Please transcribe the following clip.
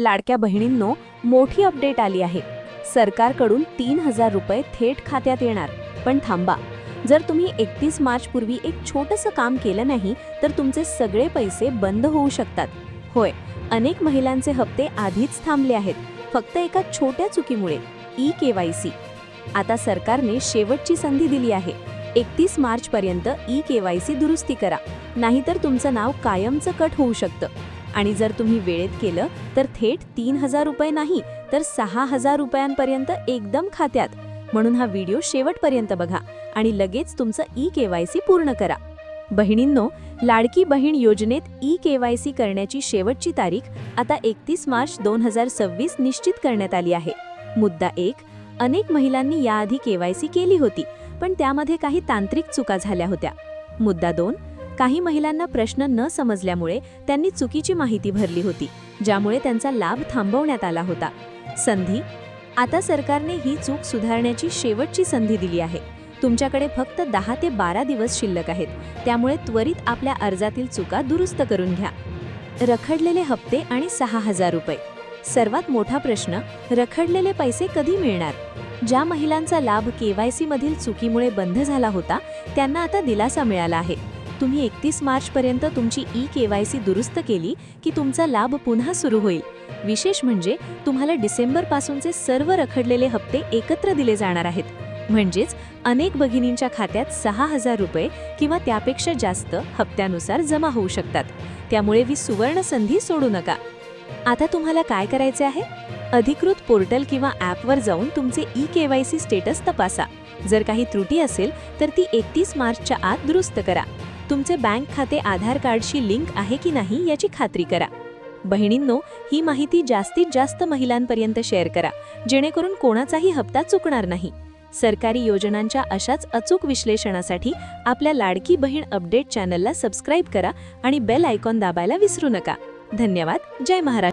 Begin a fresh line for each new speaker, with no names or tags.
लाडक्या बहिणींनो, मोठी अपडेट आली आहे. सरकारकडून 3000 रुपये थेट खात्यात येणार. पण थांबा, जर तुम्ही 31 मार्च पूर्वी एक छोटंसं काम केलं नाही तर तुमचे सगळे पैसे बंद होऊ शकतात. होय, अनेक महिलांचे हप्ते आधीच थांबले आहेत, फक्त एका छोट्या चुकीमुळे, ई-केवायसी. आता सरकारने शेवटची संधी दिली आहे. 31 मार्च पर्यंत ई-केवायसी दुरुस्ती करा, नाहीतर तुमचं नाव कायमचं कट होऊ शकतं. आणि जर तुम्ही वेळेत केलं तर थेट 3000 रुपये नाही तर 6000 रुपयांपर्यंत एकदम खात्यात. म्हणून हा व्हिडिओ शेवटपर्यंत बघा आणि लगेच तुमचं ई-केवायसी पूर्ण करा. बहिणींनो, लाडकी बहीण योजनेत ई-केवायसी करण्याची शेवटची तारीख आता 31 मार्च 2026 निश्चित करण्यात आली आहे. मुद्दा 1, अनेक महिलांनी याआधी केवायसी केली होती, पण त्यामध्ये काही तांत्रिक चुका झाल्या होत्या. मुद्दा 2, काही महिलांना प्रश्न न समजल्यामुळे त्यांनी चुकीची माहिती भरली होती, ज्यामुळे त्यांचा लाभ थांबवण्यात आला होता. संधी, आता सरकारने ही चूक सुधारण्याची शेवटची संधी दिली आहे. तुमच्याकडे फक्त 10 ते 12 दिवस शिल्लक आहेत, त्यामुळे त्वरित आपल्या अर्जातील चुका दुरुस्त करून घ्या. रखडलेले हप्ते आणि 6000 रुपये. सर्वात मोठा प्रश्न, रखडलेले पैसे कधी मिळणार? ज्या महिलांचा लाभ केवायसी मधील चुकीमुळे बंद झाला होता, त्यांना आता दिलासा मिळाला आहे. तुम्ही 31 मार्चपर्यंत तुमची ई-केवायसी दुरुस्त केली की तुमचा लाभ पुन्हा सुरू होईल. विशेष म्हणजे तुम्हाला डिसेंबरपासूनचे सर्व रखडलेले हप्ते एकत्र दिले जाणार आहेत. म्हणजेच अनेक भगिनींच्या खात्यात 6000 रुपये किंवा त्यापेक्षा जास्त हप्त्यानुसार जमा होऊ शकतात. त्यामुळे ही सुवर्ण संधी सोडू नका. आता तुम्हाला काय करायचे आहे? अधिकृत पोर्टल किंवा ॲपवर जाऊन तुमचे ई-केवायसी स्टेटस तपासा. जर काही त्रुटी असेल तर ती 31 मार्चच्या आत दुरुस्त करा. तुमचे बँक खाते आधार कार्डशी लिंक आहे की नाही याची खात्री करा. बहिणींनो, ही माहिती जास्तीत जास्त महिलांपर्यंत शेअर करा, जेणेकरून कोणाचाही हप्ता चुकणार नाही. सरकारी योजनांच्या अशाच अचूक विश्लेषणासाठी आपल्या लाडकी बहीण अपडेट चॅनलला सबस्क्राईब करा आणि बेल आयकॉन दाबायला विसरू नका. धन्यवाद. जय महाराष्ट्र.